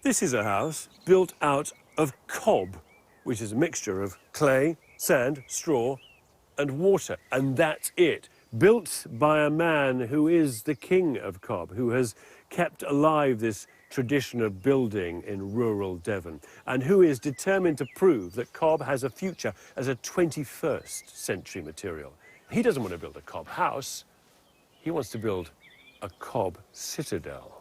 This is a house built out of cob, which is a mixture of clay, sand, straw, and water. And that's it. Built by a man who is the king of cob, who has kept alive this tradition of building in rural Devon, and who is determined to prove that cob has a future as a 21st century material. He doesn't want to build a cob house. He wants to build a cob citadel.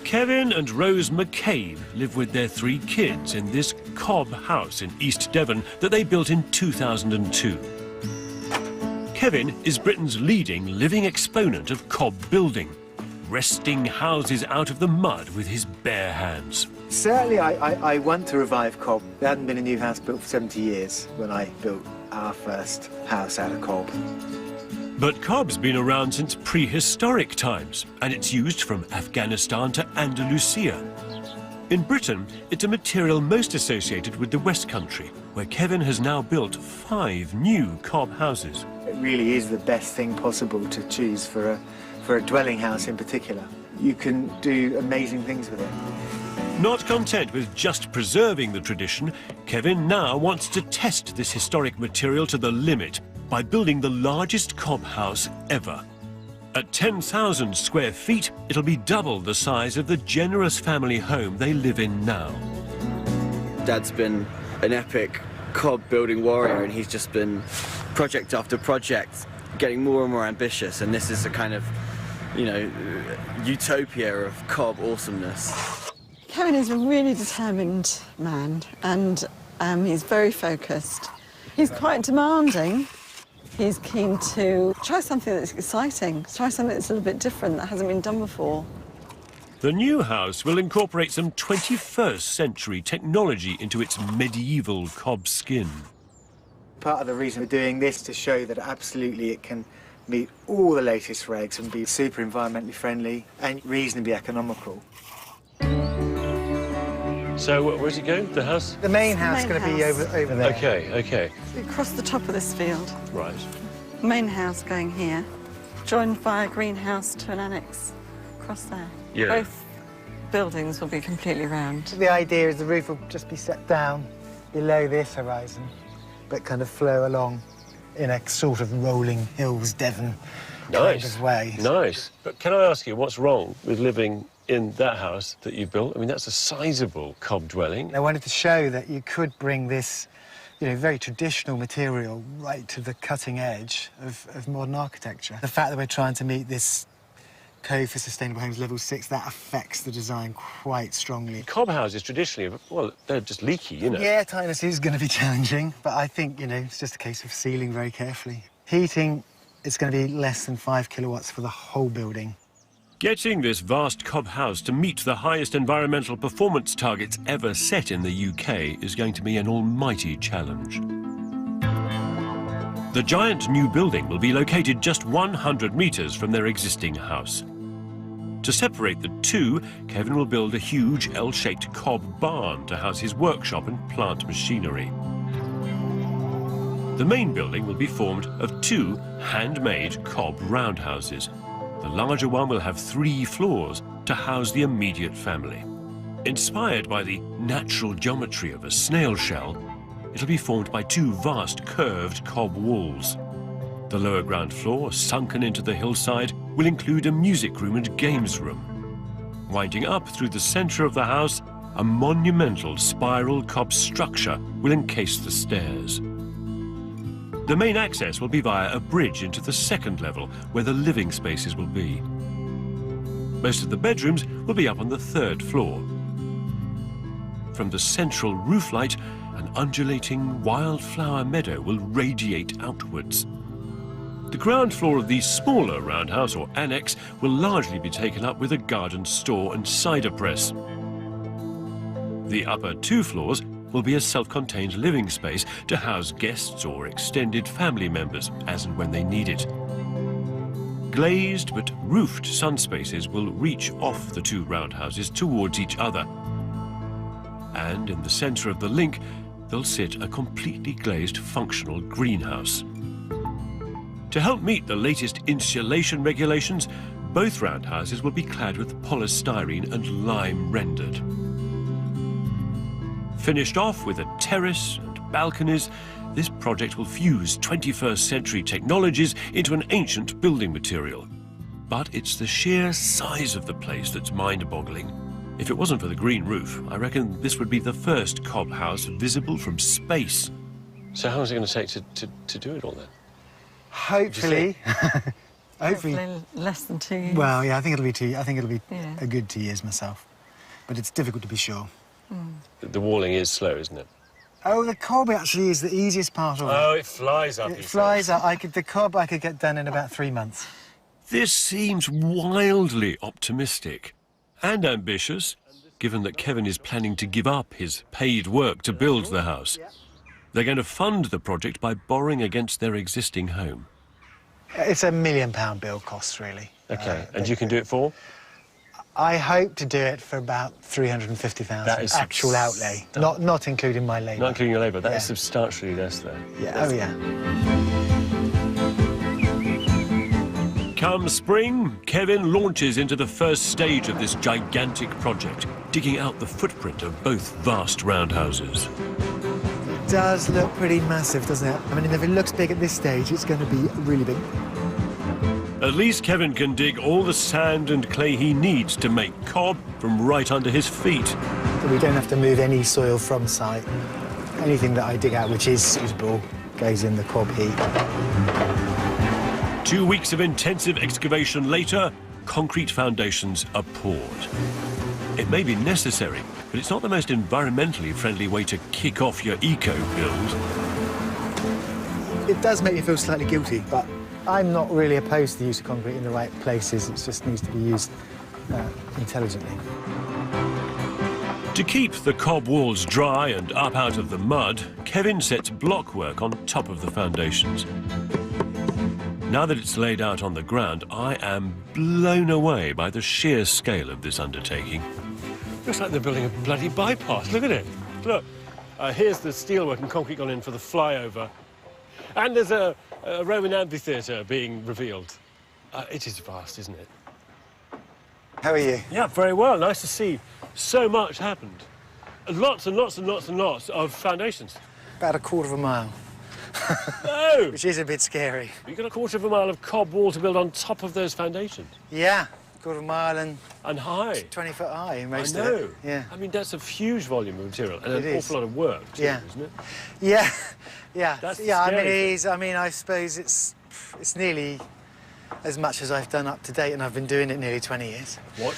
Kevin and Rose McCabe live with their 3 kids in this cob house in East Devon that they built in 2002. Kevin is Britain's leading living exponent of cob building, wresting houses out of the mud with his bare hands. Certainly I want to revive cob. There hadn't been a new house built for 70 years when I built our first house out of cob. But cob's been around since prehistoric times, and it's used from Afghanistan to Andalusia. In Britain, it's a material most associated with the West Country, where Kevin has now built 5 new cob houses. It really is the best thing possible to choose for a dwelling house in particular. You can do amazing things with it. Not content with just preserving the tradition, Kevin now wants to test this historic material to the limit by building the largest cob house ever. At 10,000 square feet, it'll be double the size of the generous family home they live in now. Dad's been an epic cob building warrior, and he's just been project after project getting more and more ambitious, and this is a kind of, you know, utopia of cob awesomeness. Kevin is a really determined man, and he's very focused. He's quite demanding. He's keen to try something that's exciting, try something that's a little bit different, that hasn't been done before. The new house will incorporate some 21st century technology into its medieval cob skin. Part of the reason we're doing this is to show that absolutely it can meet all the latest regs and be super environmentally friendly and reasonably economical. So where's it going, the house? The main house is going to be over there. Okay, okay. Across the top of this field. Right. Main house going here, joined by a greenhouse to an annex across there. Yeah. Both buildings will be completely round. The idea is the roof will just be set down below this horizon, but kind of flow along in a sort of rolling hills Devon kind of way. Nice. But can I ask you, what's wrong with living in that house that you built? I mean, that's a sizable cob dwelling. I wanted to show that you could bring this, you know, very traditional material right to the cutting edge of modern architecture. The fact that we're trying to meet this Code for Sustainable Homes Level 6, that affects the design quite strongly. Cob houses traditionally, well, they're just leaky, you know. Yeah, tightness is going to be challenging, but I think, you know, it's just a case of sealing very carefully. Heating, it's going to be less than 5 kilowatts for the whole building. Getting this vast cob house to meet the highest environmental performance targets ever set in the UK is going to be an almighty challenge. The giant new building will be located just 100 metres from their existing house. To separate the two, Kevin will build a huge L-shaped cob barn to house his workshop and plant machinery. The main building will be formed of 2 handmade cob roundhouses. The larger one will have 3 floors to house the immediate family. Inspired by the natural geometry of a snail shell, it'll be formed by 2 vast curved cob walls. The lower ground floor, sunken into the hillside, will include a music room and games room. Winding up through the centre of the house, a monumental spiral cob structure will encase the stairs. The main access will be via a bridge into the 2nd level, where the living spaces will be. Most of the bedrooms will be up on the 3rd floor. From the central roof light, an undulating wildflower meadow will radiate outwards. The ground floor of the smaller roundhouse, or annex, will largely be taken up with a garden store and cider press. The upper 2 floors will be a self-contained living space to house guests or extended family members as and when they need it. Glazed but roofed sun spaces will reach off the two roundhouses towards each other. And in the centre of the link, there'll sit a completely glazed functional greenhouse. To help meet the latest insulation regulations, both roundhouses will be clad with polystyrene and lime rendered. Finished off with a terrace and balconies, this project will fuse 21st century technologies into an ancient building material. But it's the sheer size of the place that's mind-boggling. If it wasn't for the green roof, I reckon this would be the first Cobb house visible from space. So how long is it going to take to do it all then? Hopefully, Hopefully less than 2 years. Well, yeah, I think it'll be Yeah. a good 2 years myself, but it's difficult to be sure. The walling is slow, isn't it? Oh, the cob actually is the easiest part of it. Oh, it flies up. It flies up. The cob I could get done in about 3 months. This seems wildly optimistic and ambitious, given that Kevin is planning to give up his paid work to build the house. They're going to fund the project by borrowing against their existing home. It's £1 million build cost, really. Okay, and you can do it for? I hope to do it for about That 350,000 is actual outlay, not including my labour. Not including your labour. That is Yeah. substantially less, though. Yeah. Oh, yeah. Come spring, Kevin launches into the first stage of this gigantic project, digging out the footprint of both vast roundhouses. It does look pretty massive, doesn't it? I mean, if it looks big at this stage, it's going to be really big. At least Kevin can dig all the sand and clay he needs to make Cobb from right under his feet. So we don't have to move any soil from site. Anything that I dig out which is suitable goes in the cob heap. 2 weeks of intensive excavation later, concrete foundations are poured. It may be necessary, but it's not the most environmentally friendly way to kick off your eco-build. It does make me feel slightly guilty, but I'm not really opposed to the use of concrete in the right places. It just needs to be used intelligently. To keep the Cobb walls dry and up out of the mud, Kevin sets block work on top of the foundations. Now that it's laid out on the ground, I am blown away by the sheer scale of this undertaking. Looks like they're building a bloody bypass. Look at it. Look. Here's the steelwork and concrete gone in for the flyover. And there's a Roman amphitheatre being revealed. It is vast, isn't it? How are you? Yeah, very well. Nice to see so much happened. Lots and lots and lots and lots of foundations. About a quarter of a mile, Oh! which is a bit scary. You've got a quarter of a mile of Cobb wall to build on top of those foundations. Yeah, a quarter of a mile and And high. 20 foot high, most I of know. it. Yeah. I mean, that's a huge volume of material and It an is. awful lot of work, too, Yeah. isn't it? Yeah, yeah. That's the yeah, I mean, scary it is. I mean, I suppose it's nearly as much as I've done up to date, and I've been doing it nearly 20 years. What?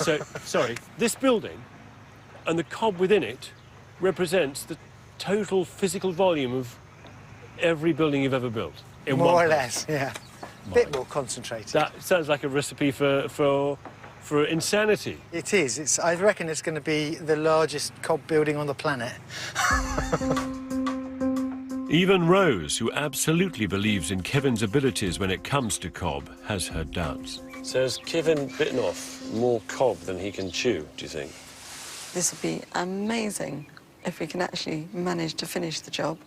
So, sorry, this building and the Cobb within it represents the total physical volume of every building you've ever built. In More one or place. less, yeah. A bit more concentrated. That sounds like a recipe for insanity. It is. I reckon it's going to be the largest cob building on the planet. Even Rose, who absolutely believes in Kevin's abilities when it comes to Cobb, has her doubts. So has Kevin bitten off more Cobb than he can chew, do you think? This would be amazing if we can actually manage to finish the job.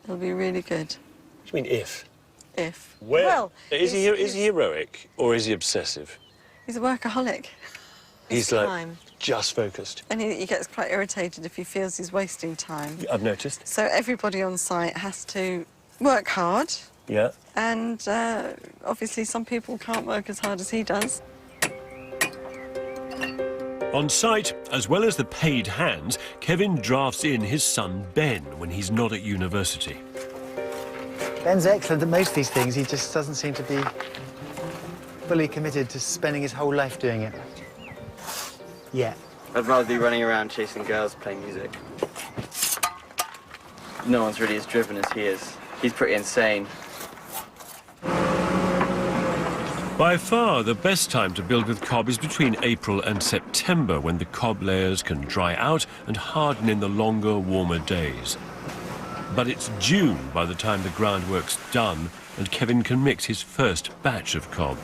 It'll be really good. What do you mean, if? If. Where? Well, is he heroic or is he obsessive? He's a workaholic. He's It's like time. just focused. And he gets quite irritated if he feels he's wasting time. I've noticed. So everybody on site has to work hard. Yeah. And obviously some people can't work as hard as he does. On site, as well as the paid hands, Kevin drafts in his son Ben when he's not at university. Ben's excellent at most of these things. He just doesn't seem to be fully committed to spending his whole life doing it. Yeah. I'd rather be running around chasing girls playing music. No one's really as driven as he is. He's pretty insane. By far, the best time to build with cob is between April and September, when the cob layers can dry out and harden in the longer, warmer days. But it's June by the time the groundwork's done and Kevin can mix his first batch of cob.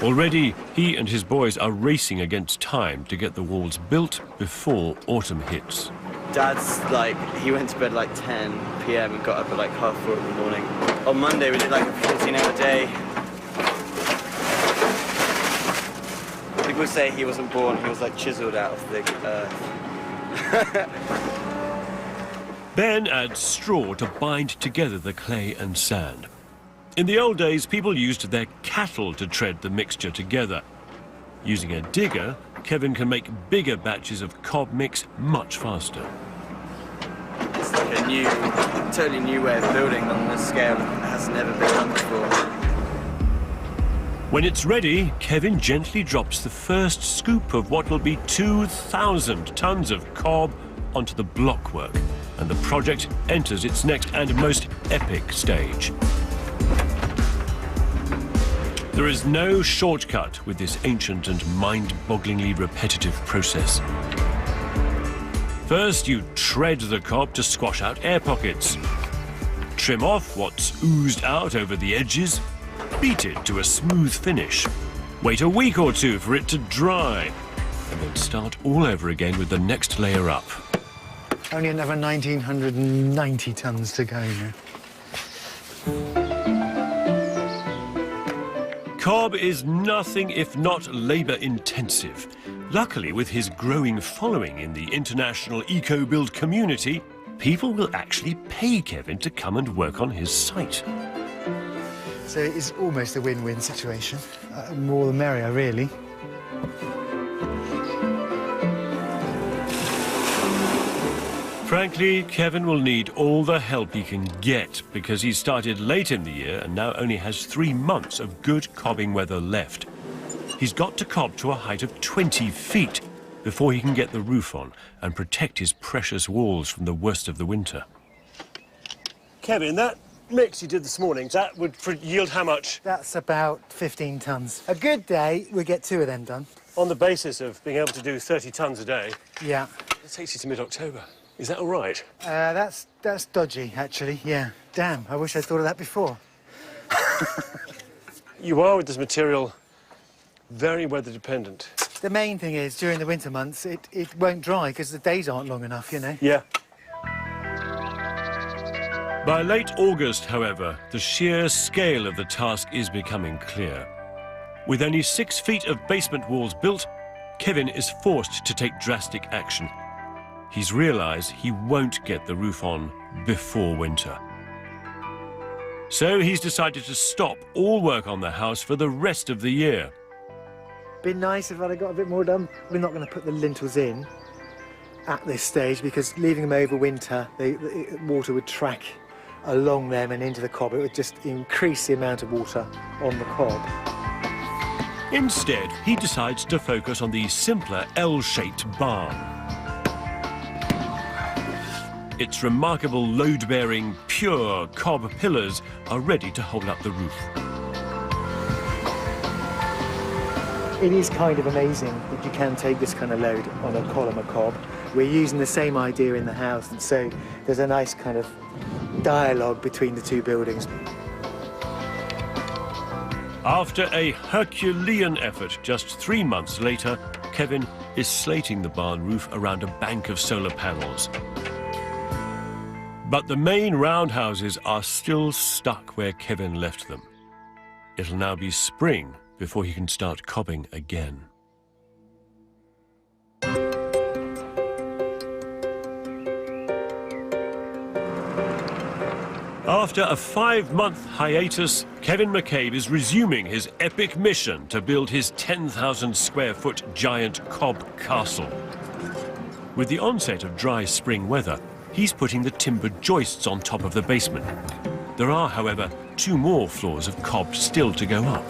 Already, he and his boys are racing against time to get the walls built before autumn hits. Dad's like, he went to bed like 10 p.m. and got up at like 4:30 in the morning. On Monday we did like a 14-hour day. People say he wasn't born, he was like chiseled out of the earth. Ben adds straw to bind together the clay and sand. In the old days, people used their cattle to tread the mixture together. Using a digger, Kevin can make bigger batches of cob mix much faster. It's like a totally new way of building on the scale that has never been done before. When it's ready, Kevin gently drops the first scoop of what will be 2,000 tons of cob onto the blockwork, and the project enters its next and most epic stage. There is no shortcut with this ancient and mind-bogglingly repetitive process. First, you tread the cob to squash out air pockets. Trim off what's oozed out over the edges. Beat it to a smooth finish. Wait a week or two for it to dry. And then start all over again with the next layer up. Only another 1,990 tons to go now. Cob is nothing if not labour-intensive. Luckily, with his growing following in the international eco-build community, people will actually pay Kevin to come and work on his site. So it is almost a win-win situation. More the merrier, really. Frankly, Kevin will need all the help he can get because he started late in the year and now only has 3 months of good cobbing weather left. He's got to cob to a height of 20 feet before he can get the roof on and protect his precious walls from the worst of the winter. Kevin, that mix you did this morning, that would yield how much? That's about 15 tons. A good day, we get 2 of them done. On the basis of being able to do 30 tons a day, Yeah. it takes you to mid-October. Is that all right? That's dodgy, actually, yeah. Damn, I wish I'd thought of that before. You are, with this material, very weather dependent. The main thing is, during the winter months, it won't dry because the days aren't long enough, you know. Yeah. By late August, however, the sheer scale of the task is becoming clear. With only 6 feet of basement walls built, Kevin is forced to take drastic action. He's realised he won't get the roof on before winter. So he's decided to stop all work on the house for the rest of the year. Be nice if I'd have got a bit more done. We're not going to put the lintels in at this stage because leaving them over winter, the water would track along them and into the cob. It would just increase the amount of water on the cob. Instead, he decides to focus on the simpler L-shaped barn. Its remarkable load-bearing, pure cob pillars are ready to hold up the roof. It is kind of amazing that you can take this kind of load on a column of cob. We're using the same idea in the house, and so there's a nice kind of dialogue between the 2 buildings. After a Herculean effort, just 3 months later, Kevin is slating the barn roof around a bank of solar panels. But the main roundhouses are still stuck where Kevin left them. It'll now be spring before he can start cobbing again. After a 5-month hiatus, Kevin McCabe is resuming his epic mission to build his 10,000 square foot giant cob castle. With the onset of dry spring weather, he's putting the timber joists on top of the basement. There are, however, 2 more floors of cob still to go up.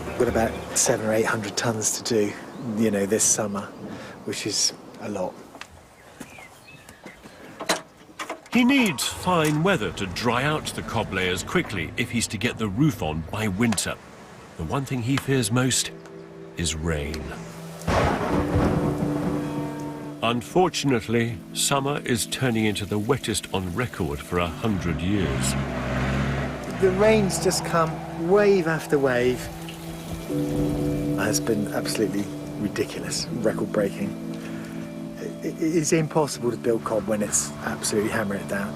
We've got about 700 or 800 tons to do, you know, this summer, which is a lot. He needs fine weather to dry out the cob layers quickly if he's to get the roof on by winter. The one thing he fears most is rain. Unfortunately, summer is turning into the wettest on record for 100 years. The rain's just come wave after wave. It's been absolutely ridiculous, record-breaking. It's impossible to build cob when it's absolutely hammering it down.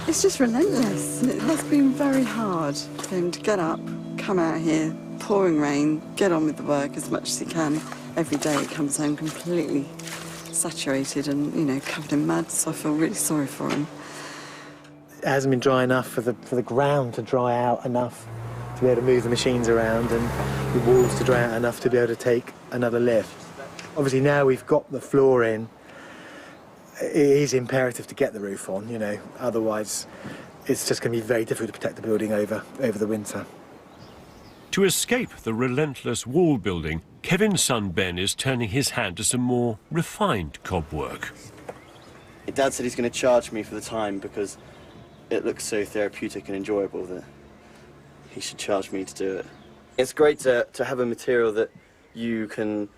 It's just relentless. It has been very hard for him to get up, come out here, pouring rain, get on with the work as much as he can. Every day he comes home completely saturated and, you know, covered in mud, so I feel really sorry for him. It hasn't been dry enough for the ground to dry out enough to be able to move the machines around and the walls to dry out enough to be able to take another lift. Obviously now we've got the floor in, it is imperative to get the roof on, you know, otherwise it's just going to be very difficult to protect the building over the winter. To escape the relentless wall building, Kevin's son Ben is turning his hand to some more refined cob work. Dad said he's going to charge me for the time because it looks so therapeutic and enjoyable that he should charge me to do it. It's great to have a material that you can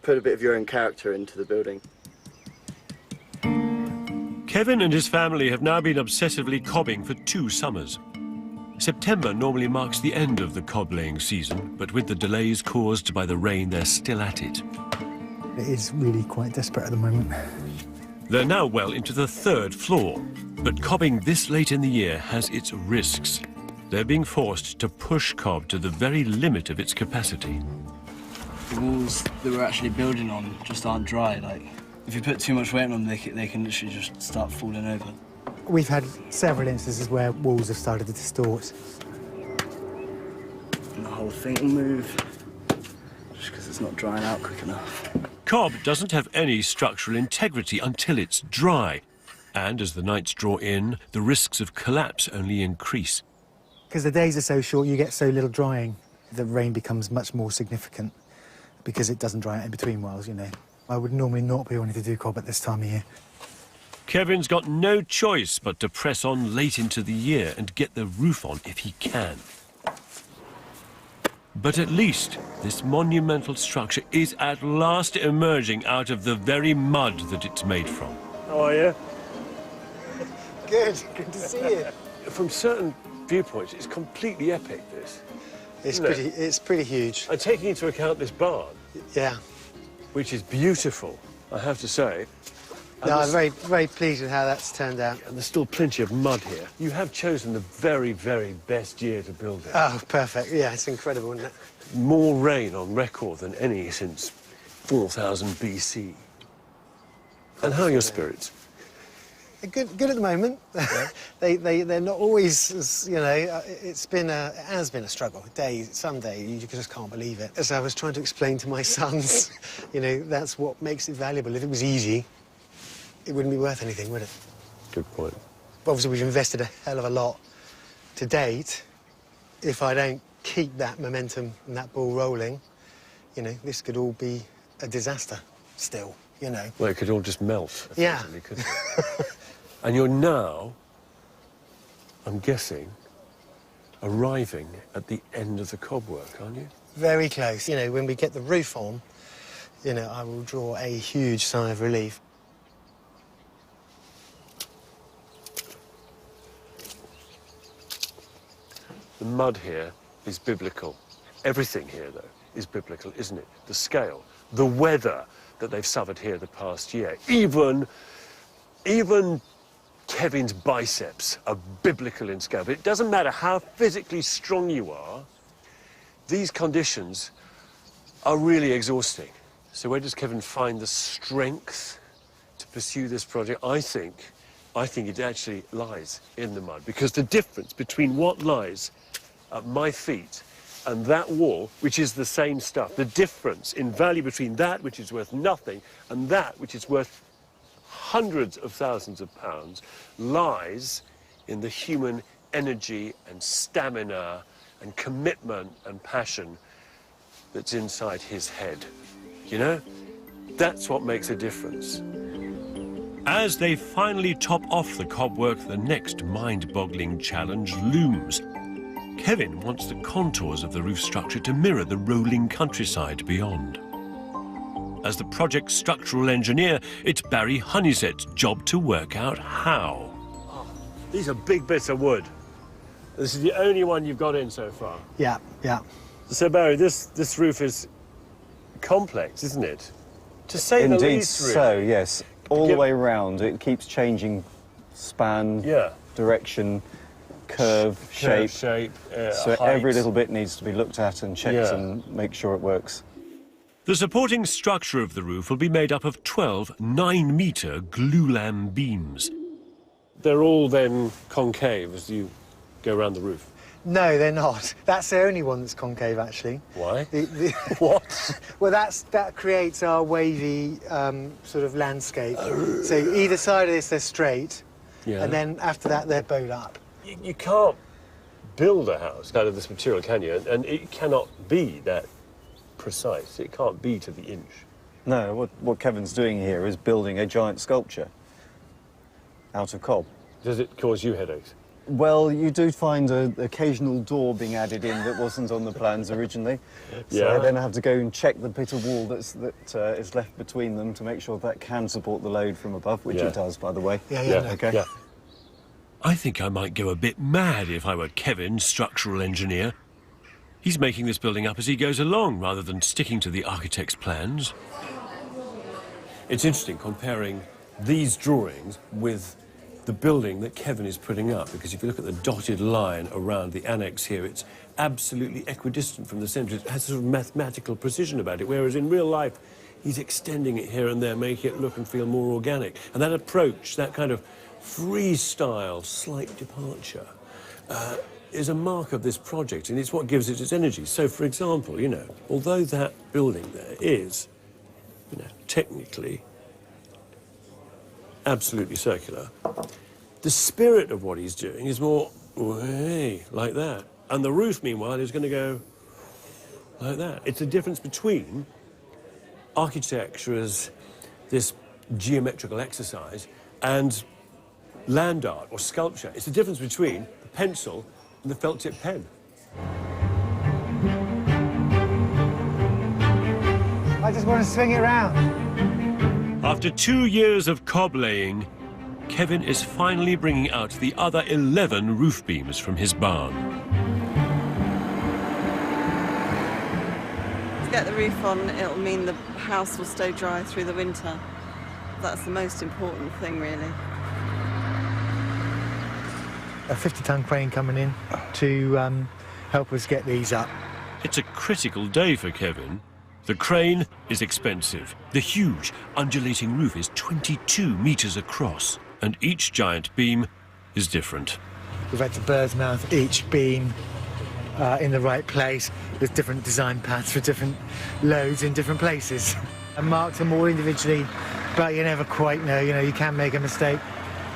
put a bit of your own character into the building. Kevin and his family have now been obsessively cobbing for 2 summers. September normally marks the end of the cob laying season, but with the delays caused by the rain, they're still at it. It is really quite desperate at the moment. They're now well into the 3rd floor, but cobbing this late in the year has its risks. They're being forced to push cob to the very limit of its capacity. The walls that we're actually building on just aren't dry. Like, if you put too much weight on them, they can literally just start falling over. We've had several instances where walls have started to distort. And the whole thing will move just because it's not drying out quick enough. Cob doesn't have any structural integrity until it's dry, and as the nights draw in, the risks of collapse only increase. Because the days are so short, you get so little drying, the rain becomes much more significant because it doesn't dry out in between whiles, you know. I would normally not be wanting to do cob at this time of year. Kevin's got no choice but to press on late into the year and get the roof on if he can. But at least this monumental structure is at last emerging out of the very mud that it's made from. How are you? Good to see you. From certain viewpoints, it's completely epic, this. It's pretty huge. And taking into account this barn, Yeah. which is beautiful, I have to say. No, I'm very, very pleased with how that's turned out. And there's still plenty of mud here. You have chosen the very, very best year to build it. Oh, perfect. Yeah, it's incredible, isn't it? More rain on record than any since 4000 BC. And how are your spirits? Good at the moment. Yeah. They're not always, as, you know, it has been a struggle. Some days you just can't believe it. As I was trying to explain to my sons, you know, that's what makes it valuable. If it was easy, it wouldn't be worth anything, would it? Good point. Obviously, we've invested a hell of a lot to date. If I don't keep that momentum and that ball rolling, you know, this could all be a disaster still, you know. Well, it could all just melt. Yeah. Couldn't it? And you're now, I'm guessing, arriving at the end of the cob work, aren't you? Very close. You know, when we get the roof on, you know, I will draw a huge sigh of relief. The mud here is biblical. Everything here, though, is biblical, isn't it? The scale, the weather that they've suffered here the past year. Even Kevin's biceps are biblical in scale. But it doesn't matter how physically strong you are, these conditions are really exhausting. So where does Kevin find the strength to pursue this project? I think it actually lies in the mud, because the difference between what lies at my feet and that wall, which is the same stuff, the difference in value between that, which is worth nothing, and that, which is worth hundreds of thousands of pounds, lies in the human energy and stamina and commitment and passion that's inside his head. You know? That's what makes a difference. As they finally top off the cob work, the next mind-boggling challenge looms. Kevin wants the contours of the roof structure to mirror the rolling countryside beyond. As the project's structural engineer, it's Barry Honeysett's job to work out how. These are big bits of wood. This is the only one you've got in so far. Yeah, yeah. So, Barry, this roof is complex, isn't it? To say the Indeed least, really. so, yes. All the way round, it keeps changing span, Yeah. direction, curve, shape. So height. every little bit needs to be looked at and checked Yeah. and make sure it works. The supporting structure of the roof will be made up of 12 9-metre glulam beams. They're all then concave as you go around the roof. No, they're not. That's the only one that's concave, actually. Why? What? Well, that creates our wavy sort of landscape. So either side of this, they're straight, Yeah. and then after that, they're bowed up. You can't build a house out of this material, can you? And it cannot be that precise. It can't be to the inch. No, what Kevin's doing here is building a giant sculpture out of cob. Does it cause you headaches? Well, you do find an occasional door being added in that wasn't on the plans originally. Yeah. So then I have to go and check the bit of wall that is left between them to make sure that can support the load from above, which Yeah. it does, by the way. Yeah, yeah. Yeah. Okay. Yeah. I think I might go a bit mad if I were Kevin, structural engineer. He's making this building up as he goes along, rather than sticking to the architect's plans. It's interesting comparing these drawings with the building that Kevin is putting up, because if you look at the dotted line around the annex here, it's absolutely equidistant from the centre. It has sort of mathematical precision about it, whereas in real life, he's extending it here and there, making it look and feel more organic. And that approach, that kind of freestyle, slight departure, is a mark of this project, and it's what gives it its energy. So, for example, you know, although that building there is, you know, technically absolutely circular, the spirit of what he's doing is more way like that. And the roof, meanwhile, is going to go like that. It's the difference between architecture as this geometrical exercise and land art or sculpture. It's the difference between the pencil and the felt-tip pen. I just want to swing it around. After 2 years of cob laying, Kevin is finally bringing out the other 11 roof beams from his barn. To get the roof on, it'll mean the house will stay dry through the winter. That's the most important thing, really. A 50-ton crane coming in to help us get these up. It's a critical day for Kevin. The crane is expensive. The huge, undulating roof is 22 metres across, and each giant beam is different. We've had to bird's mouth each beam in the right place with different design paths for different loads in different places. And marked them all individually, but you never quite know, you know, you can make a mistake.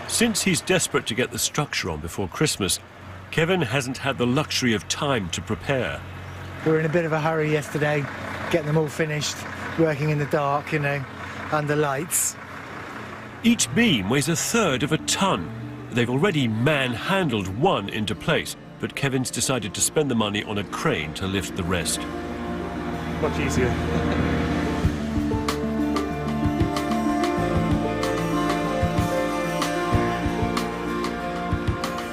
Since he's desperate to get the structure on before Christmas, Kevin hasn't had the luxury of time to prepare. We were in a bit of a hurry yesterday, getting them all finished, working in the dark, you know, under lights. Each beam weighs 1/3 of a ton. They've already manhandled one into place, but Kevin's decided to spend the money on a crane to lift the rest. Much easier.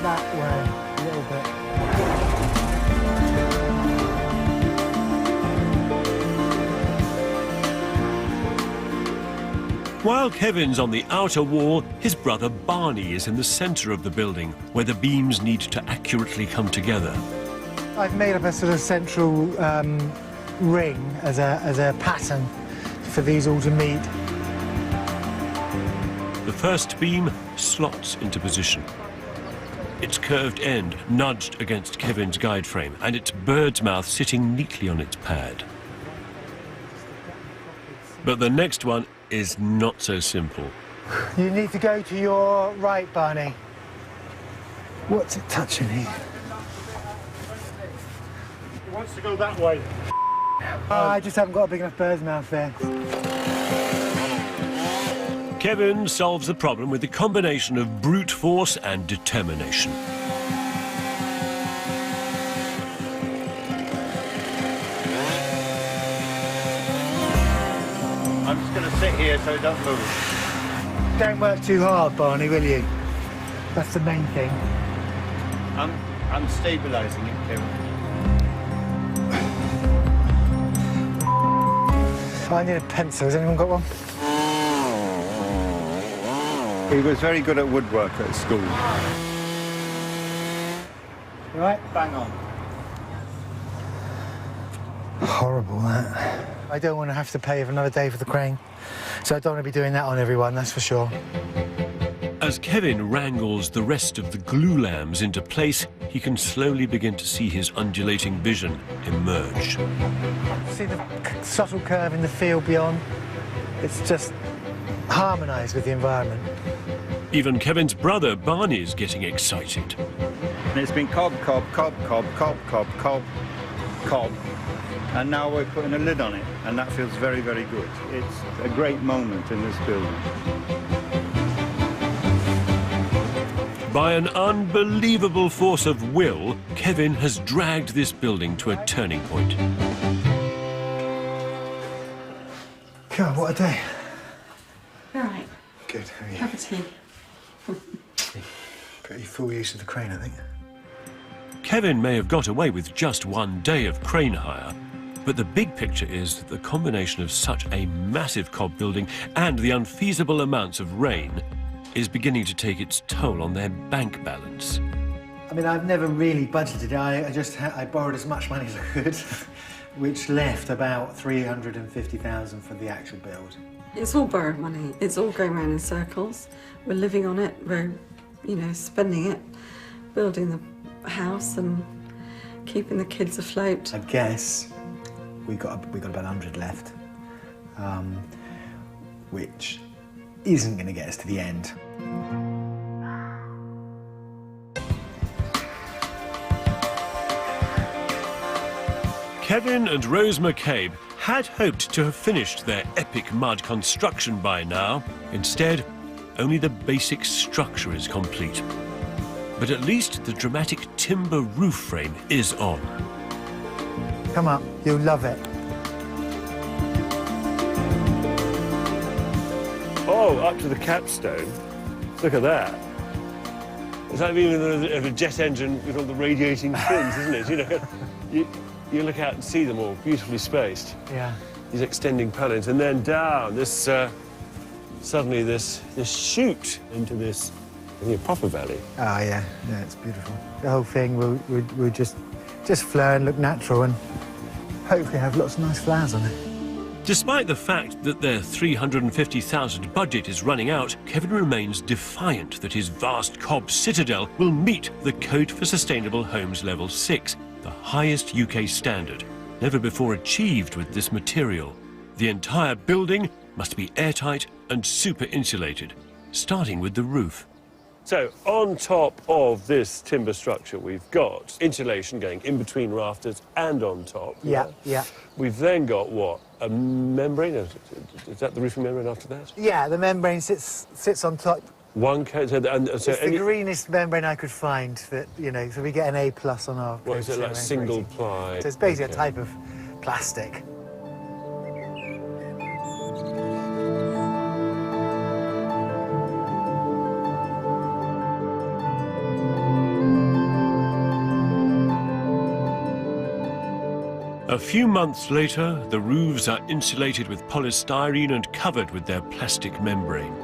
That way, a little bit. While Kevin's on the outer wall, his brother Barney is in the centre of the building, where the beams need to accurately come together. I've made up a sort of central ring as a pattern for these all to meet. The first beam slots into position. Its curved end nudged against Kevin's guide frame, and its bird's mouth sitting neatly on its pad. But the next one is not so simple. You need to go to your right, Barney. What's it touching here? He wants to go that way. I just haven't got a big enough bird's mouth there. Kevin solves the problem with a combination of brute force and determination. I'm just going to sit here so it doesn't move. Don't work too hard, Barney, will you? That's the main thing. I'm stabilising it, Kevin. I need a pencil. Has anyone got one? He was very good at woodwork at school. Right? Bang on. Horrible, that. I don't want to have to pay for another day for the crane, so I don't want to be doing that on everyone, that's for sure. As Kevin wrangles the rest of the glue lambs into place, he can slowly begin to see his undulating vision emerge. See the subtle curve in the field beyond? It's just harmonised with the environment. Even Kevin's brother Barney's getting excited. And it's been cob, cob, cob, cob, cob, cob, cob, cob. And now we're putting a lid on it, and that feels very, very good. It's a great moment in this building. By an unbelievable force of will, Kevin has dragged this building to a turning point. God, what a day. All right, Good, how are you? have a tea. Pretty full use of the crane, I think. Kevin may have got away with just one day of crane hire, but the big picture is that the combination of such a massive cob building and the unfeasible amounts of rain is beginning to take its toll on their bank balance. I mean, I've never really budgeted. I borrowed as much money as I could, which left about 350,000 for the actual build. It's all borrowed money. It's all going around in circles. We're living on it. We're, spending it, building the house and keeping the kids afloat. I guess we got about 100 left, which isn't going to get us to the end. Kevin and Rose McCabe had hoped to have finished their epic mud construction by now. Instead, only the basic structure is complete. But at least the dramatic timber roof frame is on. Come up, you'll love it. Oh, up to the capstone. Look at that. It's like being in a jet engine with all the radiating fins, isn't it? You look out and see them all beautifully spaced. Yeah. These extending pylons, and then down this. Suddenly, this chute into this proper valley. Oh yeah, it's beautiful. The whole thing will just flow and look natural, and hopefully have lots of nice flowers on it. Despite the fact that their $350,000 budget is running out, Kevin remains defiant that his vast cob citadel will meet the Code for Sustainable Homes Level 6, the highest UK standard, never before achieved with this material. The entire building must be airtight and super insulated, starting with the roof. So, on top of this timber structure, we've got insulation going in between rafters and on top. Yeah. We've then got what? A membrane? Is that the roofing membrane after that? Yeah, the membrane sits on top. One coat. It's the greenest membrane I could find. That so we get an A+ on our. What is it, like single ply? So it's basically a type of plastic. A few months later, the roofs are insulated with polystyrene and covered with their plastic membrane.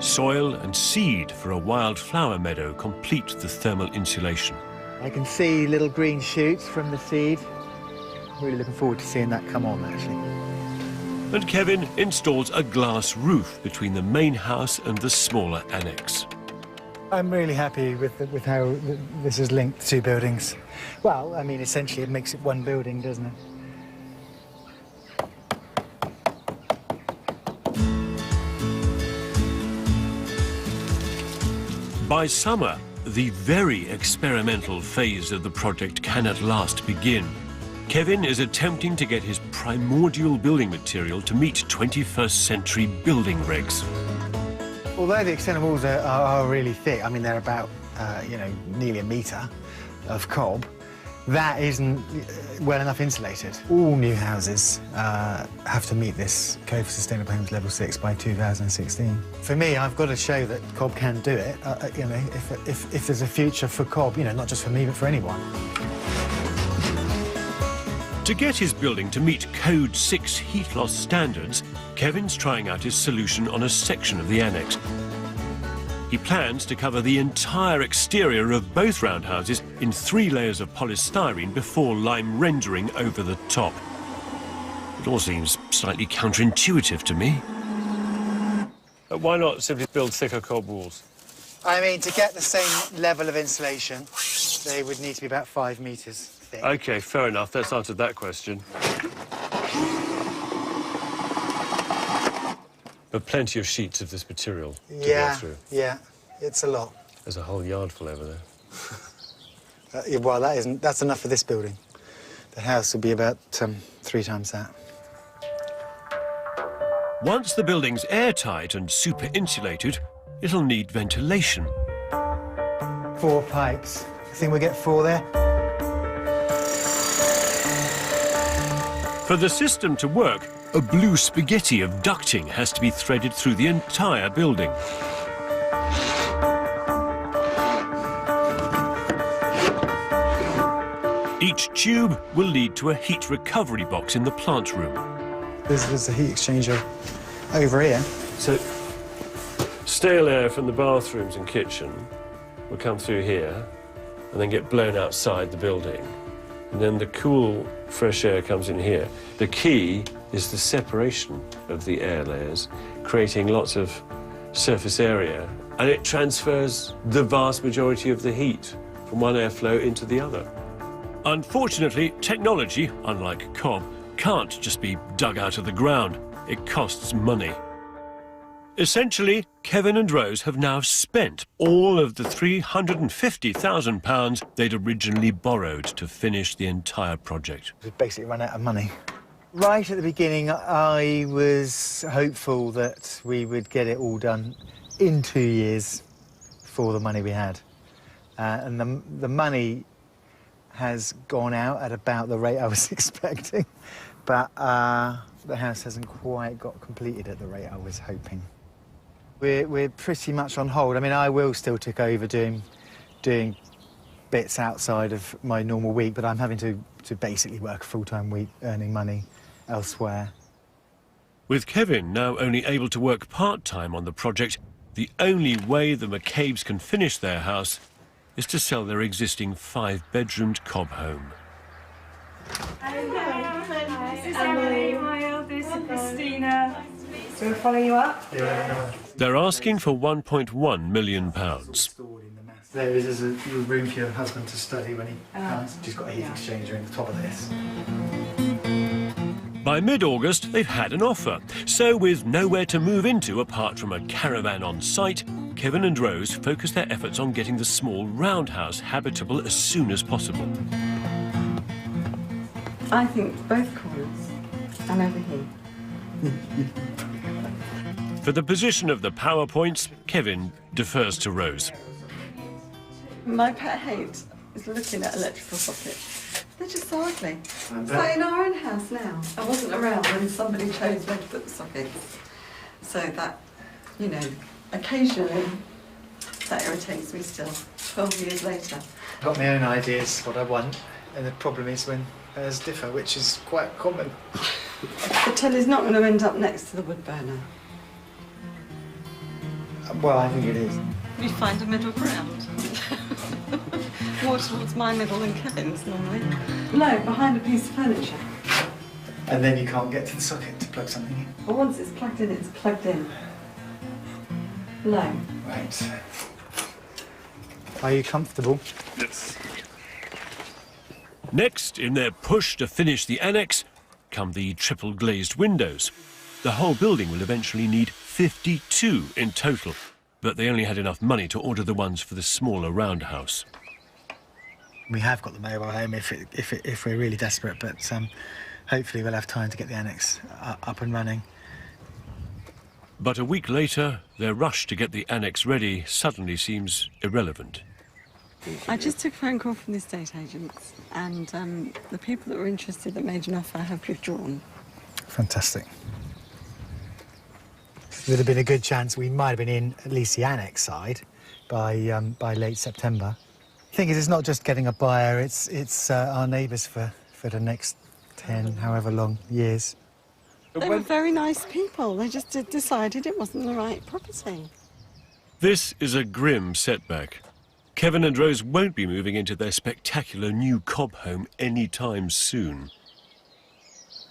Soil and seed for a wildflower meadow complete the thermal insulation. I can see little green shoots from the seed. Really looking forward to seeing that come on, actually. And Kevin installs a glass roof between the main house and the smaller annex. I'm really happy with how this is linked to buildings. Well, I mean, essentially it makes it one building, doesn't it? By summer, the very experimental phase of the project can at last begin. Kevin is attempting to get his primordial building material to meet 21st century building regs. Although the external walls are really thick, I mean, they're about, you know, nearly a metre of cob, that isn't well enough insulated. All new houses have to meet this Code for Sustainable Homes Level 6 by 2016. For me, I've got to show that cob can do it, you know, if there's a future for cob, you know, not just for me, but for anyone. To get his building to meet Code 6 heat loss standards, Kevin's trying out his solution on a section of the annex. He plans to cover the entire exterior of both roundhouses in 3 layers of polystyrene before lime rendering over the top. It all seems slightly counterintuitive to me. Why not simply build thicker cob walls? I mean, to get the same level of insulation, they would need to be about 5 metres thick. OK, fair enough. That's answered that question. But plenty of sheets of this material to go through. Yeah, it's a lot. There's a whole yard full over there. Yeah, well, that's enough for this building. The house will be about 3 times that. Once the building's airtight and super insulated, it'll need ventilation. 4 pipes. I think we'll get 4 there. For the system to work, a blue spaghetti of ducting has to be threaded through the entire building. Each tube will lead to a heat recovery box in the plant room. There's a heat exchanger over here. So, stale air from the bathrooms and kitchen will come through here and then get blown outside the building. And then the cool, fresh air comes in here. The key is the separation of the air layers, creating lots of surface area, and it transfers the vast majority of the heat from one airflow into the other. Unfortunately, technology, unlike cob, can't just be dug out of the ground. It costs money. Essentially, Kevin and Rose have now spent all of the £350,000 they'd originally borrowed to finish the entire project. We've basically run out of money. Right at the beginning, I was hopeful that we would get it all done in 2 years for the money we had. And the money has gone out at about the rate I was expecting, but the house hasn't quite got completed at the rate I was hoping. We're pretty much on hold. I mean, I will still take over doing bits outside of my normal week, but I'm having to basically work a full-time week earning money elsewhere. With Kevin now only able to work part-time on the project, the only way the McCabe's can finish their house is to sell their existing 5-bedroomed cob home. Hello, this is Emily. Hi, this is Christina. So we'll follow you up? They're asking for £1.1 million. There is a little room for your husband to study when he comes. She's got a heat exchanger in the top of this. By mid-August, they've had an offer. So with nowhere to move into apart from a caravan on site, Kevin and Rose focus their efforts on getting the small roundhouse habitable as soon as possible. I think both corners and over here. For the position of the power points, Kevin defers to Rose. My pet hate is looking at electrical sockets. They're just so ugly. So in our own house now, I wasn't around when somebody chose where to put the sockets. So that, you know, occasionally that irritates me still, 12 years later. I've got my own ideas what I want, and the problem is when theirs differ, which is quite common. The telly's not going to end up next to the wood burner. Well, I think it is. We find a middle ground. More towards my middle than Kevin's normally. No, behind a piece of furniture. And then you can't get to the socket to plug something in. But once it's plugged in, it's plugged in. Low. Right. Are you comfortable? Yes. Next, in their push to finish the annex, come the triple glazed windows. The whole building will eventually need 52 in total, but they only had enough money to order the ones for the smaller roundhouse. We have got the mobile home if we're really desperate, but hopefully we'll have time to get the annex up and running. But a week later, their rush to get the annex ready suddenly seems irrelevant. I just took a phone call from the estate agents, and the people that were interested that made an offer have withdrawn. Fantastic. There'd have been a good chance we might have been in at least the annex side by late September. The thing is, it's not just getting a buyer, it's our neighbours for the next 10, however long, years. They were very nice people. They just decided it wasn't the right property. This is a grim setback. Kevin and Rose won't be moving into their spectacular new cob home anytime soon.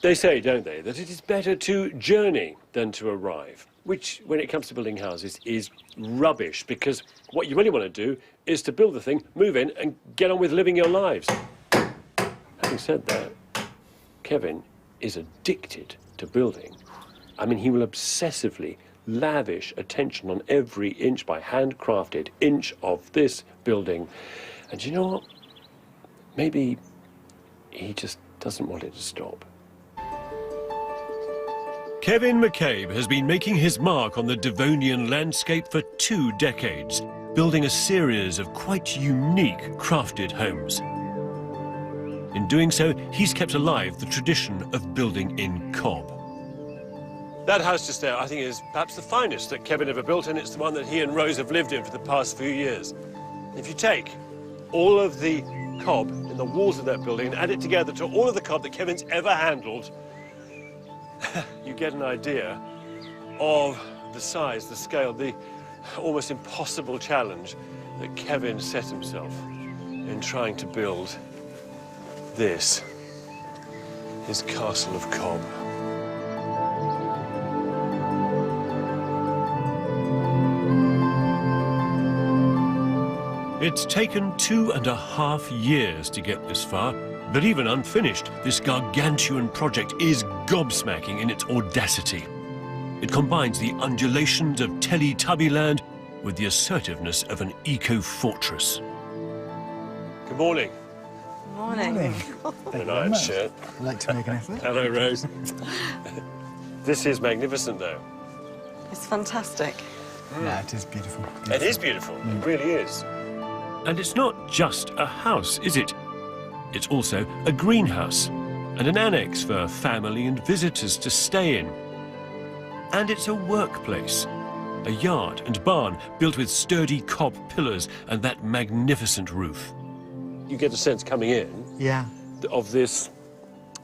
They say, don't they, that it is better to journey than to arrive, which, when it comes to building houses, is rubbish, because what you really want to do is to build the thing, move in, and get on with living your lives. Having said that, Kevin is addicted to building. I mean, he will obsessively lavish attention on every inch by handcrafted inch of this building. And you know what? Maybe he just doesn't want it to stop. Kevin McCabe has been making his mark on the Devonian landscape for 2 decades, building a series of quite unique crafted homes. In doing so, he's kept alive the tradition of building in cob. That house just there, I think, is perhaps the finest that Kevin ever built, and it's the one that he and Rose have lived in for the past few years. If you take all of the cob in the walls of that building and add it together to all of the cob that Kevin's ever handled, you get an idea of the size, the scale, the almost impossible challenge that Kevin set himself in trying to build this, his castle of cob. It's taken 2.5 years to get this far, but even unfinished, this gargantuan project is gobsmacking in its audacity. It combines the undulations of Teletubbyland with the assertiveness of an eco-fortress. Good morning. Morning. Good night, shirt. I'd like to make an effort. Hello, Rose. This is magnificent, though. It's fantastic. Yeah, it is beautiful. It is beautiful. It really is. And it's not just a house, is it? It's also a greenhouse and an annex for family and visitors to stay in. And it's a workplace, a yard and barn built with sturdy cob pillars and that magnificent roof. You get a sense coming in Yeah. of this,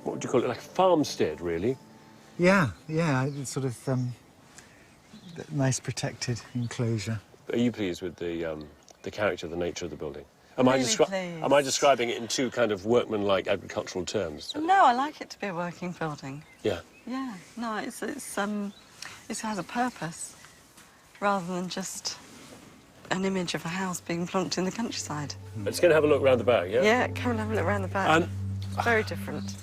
what would you call it, like a farmstead, really? Yeah, it's sort of nice protected enclosure. Are you pleased with the character, the nature of the building? Am I Really describing it in 2 kind of workmanlike agricultural terms? No, I like it to be a working building. Yeah. Yeah, no, it has a purpose rather than just an image of a house being plonked in the countryside. Let's go and have a look round the back, yeah? Yeah, come and have a look around the back. Very different.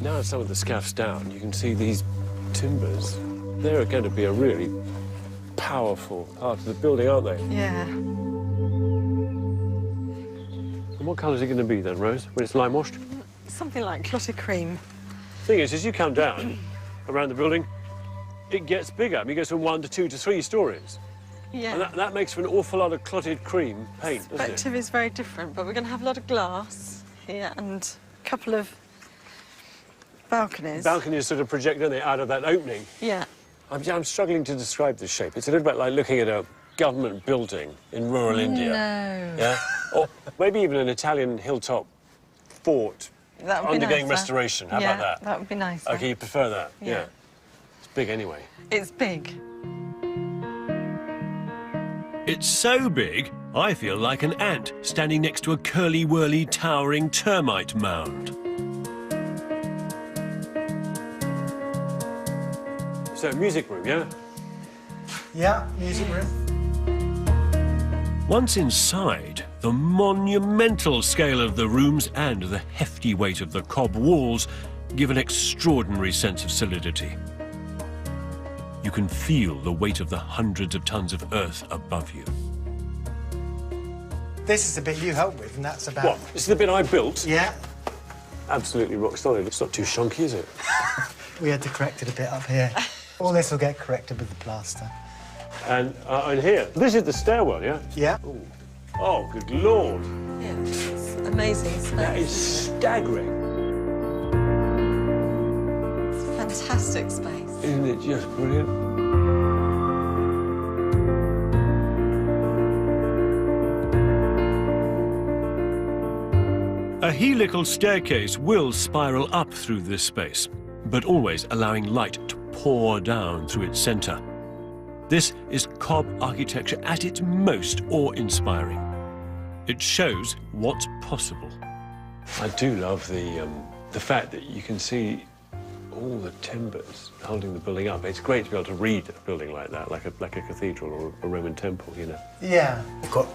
Now some of the scaff's down, you can see these timbers. They're going to be a really powerful part of the building, aren't they? Yeah. And what colour is it going to be then, Rose, when it's lime washed? Something like clotted cream. Thing is, as you come down around the building, it gets bigger. I mean, it goes from 1 to 2 to 3 stories. Yeah. And that makes for an awful lot of clotted cream paint, doesn't it? Perspective is very different, but we're going to have a lot of glass here and a couple of balconies. Balconies sort of project, don't they, out of that opening. Yeah. I'm struggling to describe this shape. It's a little bit like looking at a government building in rural India. No. Yeah? Or maybe even an Italian hilltop fort That would be undergoing nicer. restoration. How Yeah, about that? that would be nicer. OK, you prefer that? Yeah. It's big anyway. It's big. It's so big, I feel like an ant standing next to a curly-whirly, towering termite mound. So, music room, yeah? Yeah, music room. Once inside, the monumental scale of the rooms and the hefty weight of the cob walls give an extraordinary sense of solidity. You can feel the weight of the hundreds of tons of earth above you. This is the bit you helped with, and that's about... What? This is the bit I built? Yeah. Absolutely rock solid. It's not too shonky, is it? We had to correct it a bit up here. All this will get corrected with the plaster. And here, this is the stairwell, yeah? Yeah. Ooh. Oh, good Lord. Yeah, it's amazing space. That is staggering. It's a fantastic space. Isn't it just brilliant? A helical staircase will spiral up through this space, but always allowing light to pour down through its centre. This is Cobb architecture at its most awe-inspiring. It shows what's possible. I do love the fact that you can see all the timbers holding the building up. It's great to be able to read a building like that, like a cathedral or a Roman temple, you know. Yeah. We've got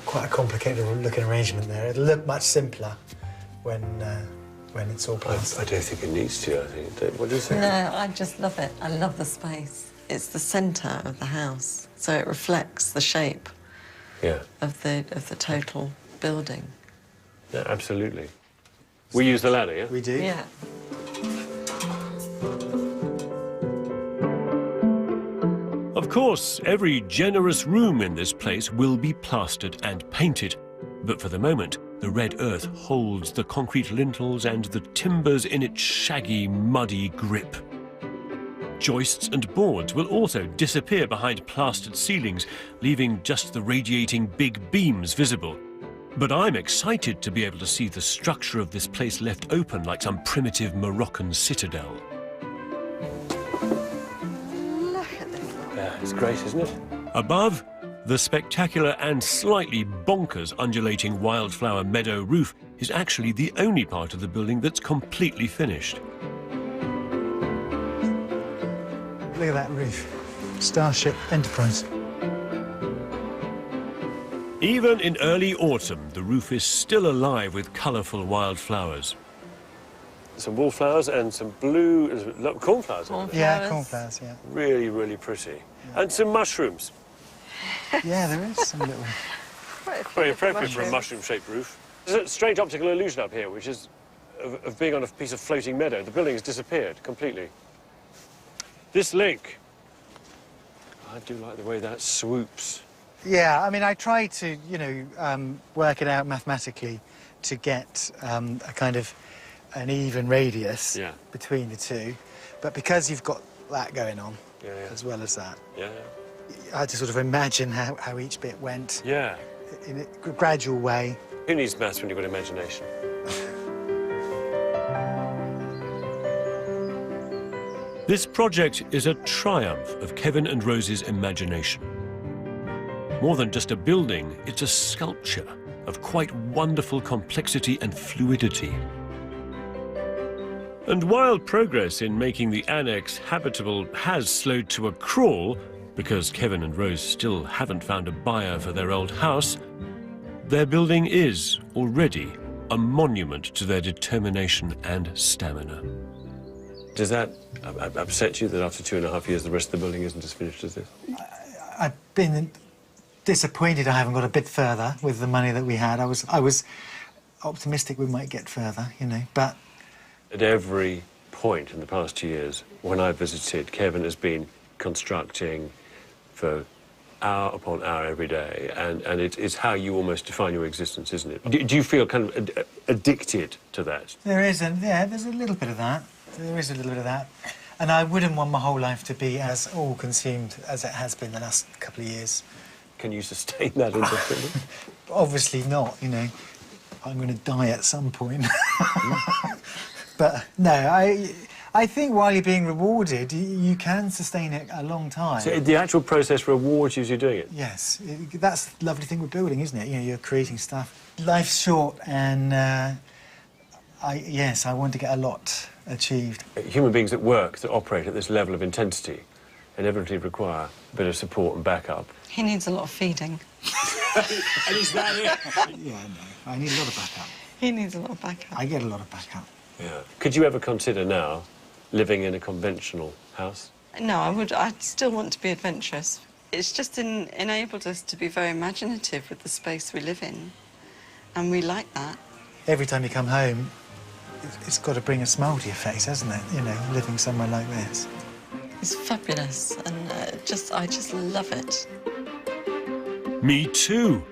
quite a complicated looking arrangement there. It'll look much simpler when it's all plastered. I don't think it needs to, I think. What do you think? No, I just love it. I love the space. It's the centre of the house, so it reflects the shape of the total building. Yeah, absolutely. We use the ladder, yeah? We do? Yeah. Of course, every generous room in this place will be plastered and painted, but for the moment, the red earth holds the concrete lintels and the timbers in its shaggy, muddy grip. Joists and boards will also disappear behind plastered ceilings, leaving just the radiating big beams visible. But I'm excited to be able to see the structure of this place left open like some primitive Moroccan citadel. Look at this. Yeah, it's great, isn't it? Above, the spectacular and slightly bonkers undulating wildflower meadow roof is actually the only part of the building that's completely finished. Look at that roof. Starship Enterprise. Even in early autumn, the roof is still alive with colourful wildflowers. Some wallflowers and some blue cornflowers. Yeah, cornflowers, yeah. Really, really pretty. Yeah. And some mushrooms. Yeah, there is some little... Very appropriate for a mushroom-shaped roof. There's a strange optical illusion up here, which is of being on a piece of floating meadow. The building has disappeared completely. This link, I do like the way that swoops. Yeah, I mean, I tried to, work it out mathematically to get a kind of an even radius between the two. But because you've got that going on, as well as that, I had to sort of imagine how each bit went in a gradual way. Who needs maths when you've got imagination? This project is a triumph of Kevin and Rose's imagination. More than just a building, it's a sculpture of quite wonderful complexity and fluidity. And while progress in making the annex habitable has slowed to a crawl, because Kevin and Rose still haven't found a buyer for their old house, their building is already a monument to their determination and stamina. Does that upset you that after 2.5 years the rest of the building isn't as finished as this? I've been disappointed I haven't got a bit further with the money that we had. I was optimistic we might get further, but... At every point in the past 2 years, when I've visited, Kevin has been constructing for hour upon hour every day, and it's how you almost define your existence, isn't it? Do you feel kind of addicted to that? There's a little bit of that. There is a little bit of that. And I wouldn't want my whole life to be as all-consumed as it has been the last couple of years. Can you sustain that indefinitely? Obviously not, I'm going to die at some point. But no, I think while you're being rewarded, you can sustain it a long time. So the actual process rewards you as you're doing it? Yes, that's the lovely thing with building, isn't it? You're creating stuff. Life's short, and I want to get a lot achieved. Human beings that work, that operate at this level of intensity, inevitably require a bit of support and backup. He needs a lot of feeding. And is that it? Yeah, no, I need a lot of backup. He needs a lot of backup. I get a lot of backup. Yeah. Could you ever consider now living in a conventional house? No, I'd still want to be adventurous. It's just enabled us to be very imaginative with the space we live in. And we like that. Every time you come home, it's got to bring a smile to your face, hasn't it? You know, living somewhere like this. It's fabulous, and I just love it. Me too.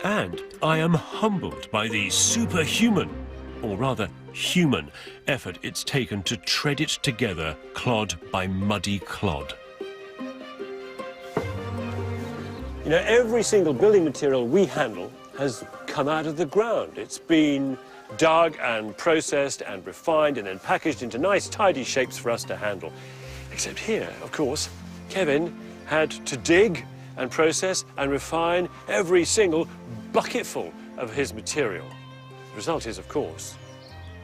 And I am humbled by the superhuman, or rather human, effort it's taken to tread it together clod by muddy clod. You know, every single building material we handle has come out of the ground. It's been dug and processed and refined and then packaged into nice, tidy shapes for us to handle. Except here, of course, Kevin had to dig and process and refine every single bucketful of his material. The result is, of course,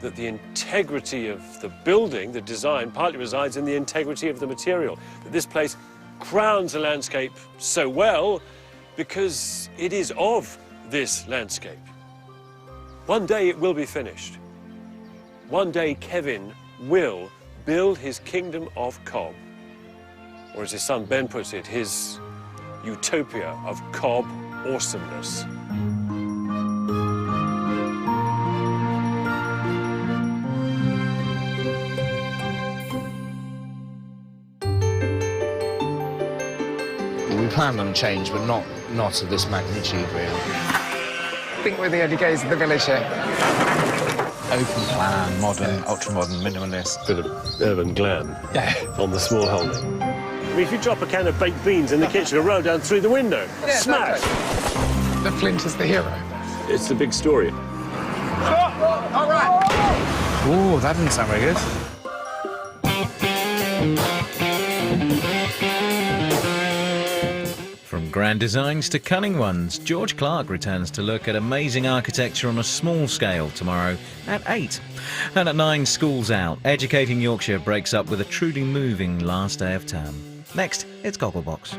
that the integrity of the building, the design, partly resides in the integrity of the material. That this place crowns the landscape so well because it is of this landscape. One day it will be finished. One day Kevin will build his kingdom of Cob, or as his son Ben puts it, his utopia of Cob awesomeness. We planned on change, but not of this magnitude, really. I think we're the early days of the village here. Open plan, modern, ultra-modern, minimalist. Bit of urban glam on the small holding. I mean, if you drop a can of baked beans in the kitchen and roll down through the window, smash! The Flint is the hero. It's the big story. All right. Ooh, that didn't sound very good. From grand designs to cunning ones, George Clark returns to look at amazing architecture on a small scale tomorrow at 8. And at 9, School's Out. Educating Yorkshire breaks up with a truly moving last day of term. Next, it's Gogglebox.